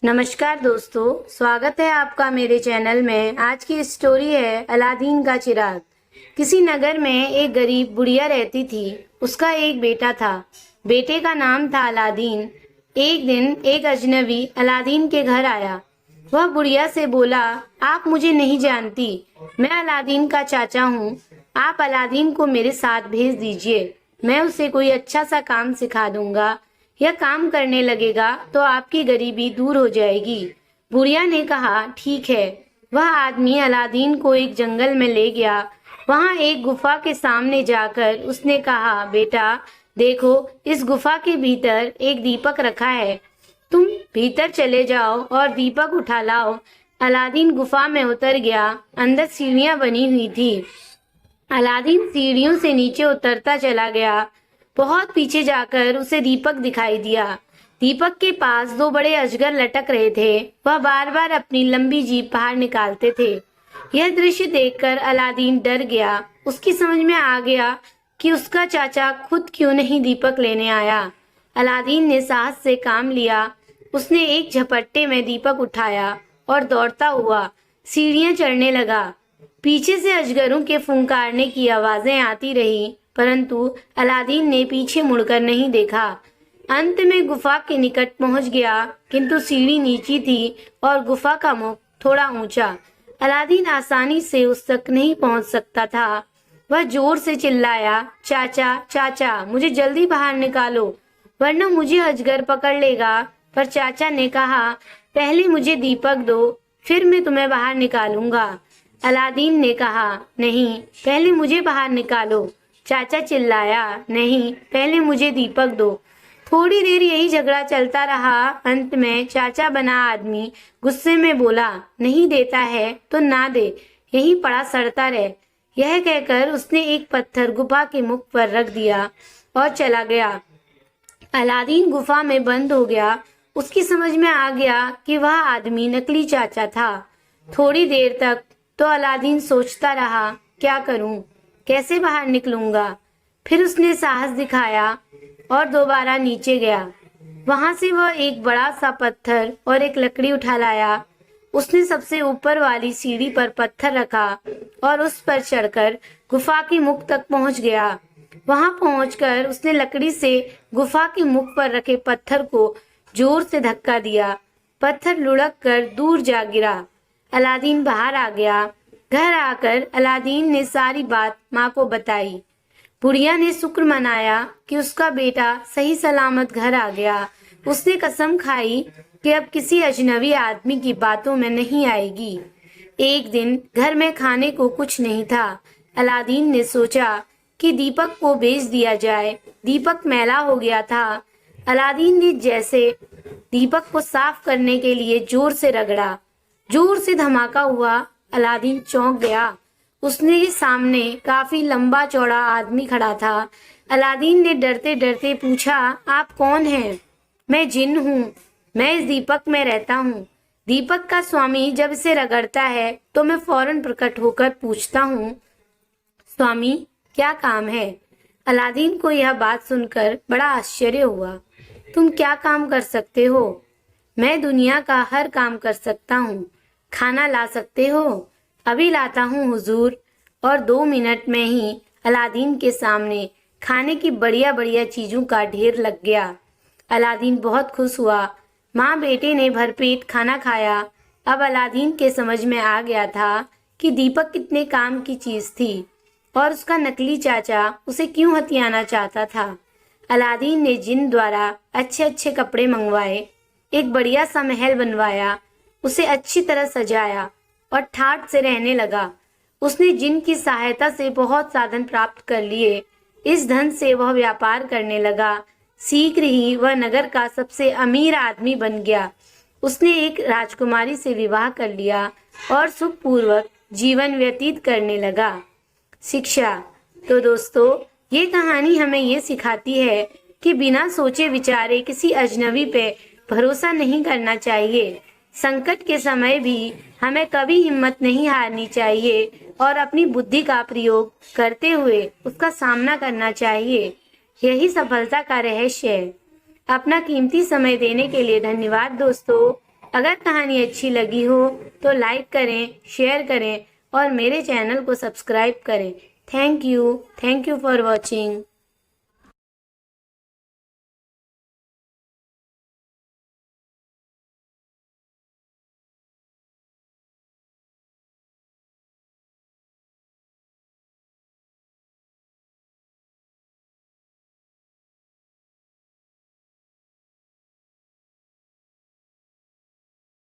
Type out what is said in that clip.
नमस्कार दोस्तों, स्वागत है आपका मेरे चैनल में। आज की स्टोरी है अलादीन का चिराग। किसी नगर में एक गरीब बुढ़िया रहती थी। उसका एक बेटा था। बेटे का नाम था अलादीन। एक दिन एक अजनबी अलादीन के घर आया। वह बुढ़िया से बोला, आप मुझे नहीं जानती, मैं अलादीन का चाचा हूँ। आप अलादीन को मेरे साथ भेज दीजिए। मैं उसे कोई अच्छा सा काम सिखा दूंगा। यह काम करने लगेगा तो आपकी गरीबी दूर हो जाएगी। बुढ़िया ने कहा, ठीक है। वह आदमी अलादीन को एक जंगल में ले गया। वहां एक गुफा के सामने जाकर उसने कहा, बेटा देखो, इस गुफा के भीतर एक दीपक रखा है। तुम भीतर चले जाओ और दीपक उठा लाओ। अलादीन गुफा में उतर गया। अंदर सीढ़ियां बनी हुई थी। अलादीन सीढ़ियों से नीचे उतरता चला गया। बहुत पीछे जाकर उसे दीपक दिखाई दिया। दीपक के पास दो बड़े अजगर लटक रहे थे। वह बार बार अपनी लंबी जीभ बाहर निकालते थे। यह दृश्य देखकर अलादीन डर गया। उसकी समझ में आ गया कि उसका चाचा खुद क्यों नहीं दीपक लेने आया। अलादीन ने साहस से काम लिया। उसने एक झपट्टे में दीपक उठाया और दौड़ता हुआ सीढ़ियां चढ़ने लगा। पीछे से अजगरों के फुंकारने की आवाजें आती रही, परंतु अलादीन ने पीछे मुड़कर नहीं देखा। अंत में गुफा के निकट पहुंच गया, किंतु सीढ़ी नीची थी और गुफा का मुख थोड़ा ऊंचा। अलादीन आसानी से उस तक नहीं पहुंच सकता था। वह जोर से चिल्लाया, चाचा चाचा, मुझे जल्दी बाहर निकालो, वरना मुझे अजगर पकड़ लेगा। पर चाचा ने कहा, पहले मुझे दीपक दो, फिर मैं तुम्हें बाहर निकालूंगा। अलादीन ने कहा, नहीं, पहले मुझे बाहर निकालो। चाचा चिल्लाया, नहीं, पहले मुझे दीपक दो। थोड़ी देर यही झगड़ा चलता रहा। अंत में चाचा बना आदमी गुस्से में बोला, नहीं देता है तो ना दे, यहीं पड़ा सड़ता रहे। यह कहकर उसने एक पत्थर गुफा के मुख पर रख दिया और चला गया। अलादीन गुफा में बंद हो गया। उसकी समझ में आ गया कि वह आदमी नकली चाचा था। थोड़ी देर तक तो अलादीन सोचता रहा, क्या करूं, कैसे बाहर निकलूंगा। फिर उसने साहस दिखाया और दोबारा नीचे गया। वहां से वह एक बड़ा सा पत्थर और एक लकड़ी उठा लाया। उसने सबसे ऊपर वाली सीढ़ी पर पत्थर रखा और उस पर चढ़कर गुफा के मुख तक पहुंच गया। वहां पहुंचकर उसने लकड़ी से गुफा के मुख पर रखे पत्थर को जोर से धक्का दिया। पत्थर लुढ़क कर दूर जा गिरा। अलादीन बाहर आ गया। घर आकर अलादीन ने सारी बात माँ को बताई। बुढ़िया ने शुक्र मनाया कि उसका बेटा सही सलामत घर आ गया। उसने कसम खाई कि अब किसी अजनबी आदमी की बातों में नहीं आएगी। एक दिन घर में खाने को कुछ नहीं था। अलादीन ने सोचा कि दीपक को बेच दिया जाए। दीपक मैला हो गया था। अलादीन ने जैसे दीपक को साफ करने के लिए जोर से रगड़ा। जोर से धमाका हुआ। अलादीन चौंक गया। उसने सामने काफी लंबा चौड़ा आदमी खड़ा था। अलादीन ने डरते डरते पूछा, आप कौन हैं? मैं जिन हूँ। मैं इस दीपक में रहता हूँ। दीपक का स्वामी जब इसे रगड़ता है तो मैं फौरन प्रकट होकर पूछता हूँ, स्वामी क्या काम है? अलादीन को यह बात सुनकर बड़ा आश्चर्य हुआ। तुम क्या काम कर सकते हो? मैं दुनिया का हर काम कर सकता हूँ। खाना ला सकते हो? अभी लाता हूँ हुजूर। और 2 मिनट में ही अलादीन के सामने खाने की बढ़िया बढ़िया चीजों का ढेर लग गया। अलादीन बहुत खुश हुआ। माँ बेटे ने भरपेट खाना खाया। अब अलादीन के समझ में आ गया था कि दीपक कितने काम की चीज थी और उसका नकली चाचा उसे क्यों हथियाना चाहता था। अलादीन ने जिन द्वारा अच्छे अच्छे कपड़े मंगवाए, एक बढ़िया सा महल बनवाया, उसे अच्छी तरह सजाया और ठाठ से रहने लगा। उसने जिन की सहायता से बहुत साधन प्राप्त कर लिए। इस धन से वह व्यापार करने लगा। शीघ्र ही वह नगर का सबसे अमीर आदमी बन गया। उसने एक राजकुमारी से विवाह कर लिया और सुखपूर्वक जीवन व्यतीत करने लगा। शिक्षा। तो दोस्तों, ये कहानी हमें ये सिखाती है कि बिना सोचे विचारे किसी अजनबी पे भरोसा नहीं करना चाहिए। संकट के समय भी हमें कभी हिम्मत नहीं हारनी चाहिए और अपनी बुद्धि का प्रयोग करते हुए उसका सामना करना चाहिए। यही सफलता का रहस्य है। अपना कीमती समय देने के लिए धन्यवाद दोस्तों। अगर कहानी अच्छी लगी हो तो लाइक करें, शेयर करें और मेरे चैनल को सब्सक्राइब करें। Thank you for watching.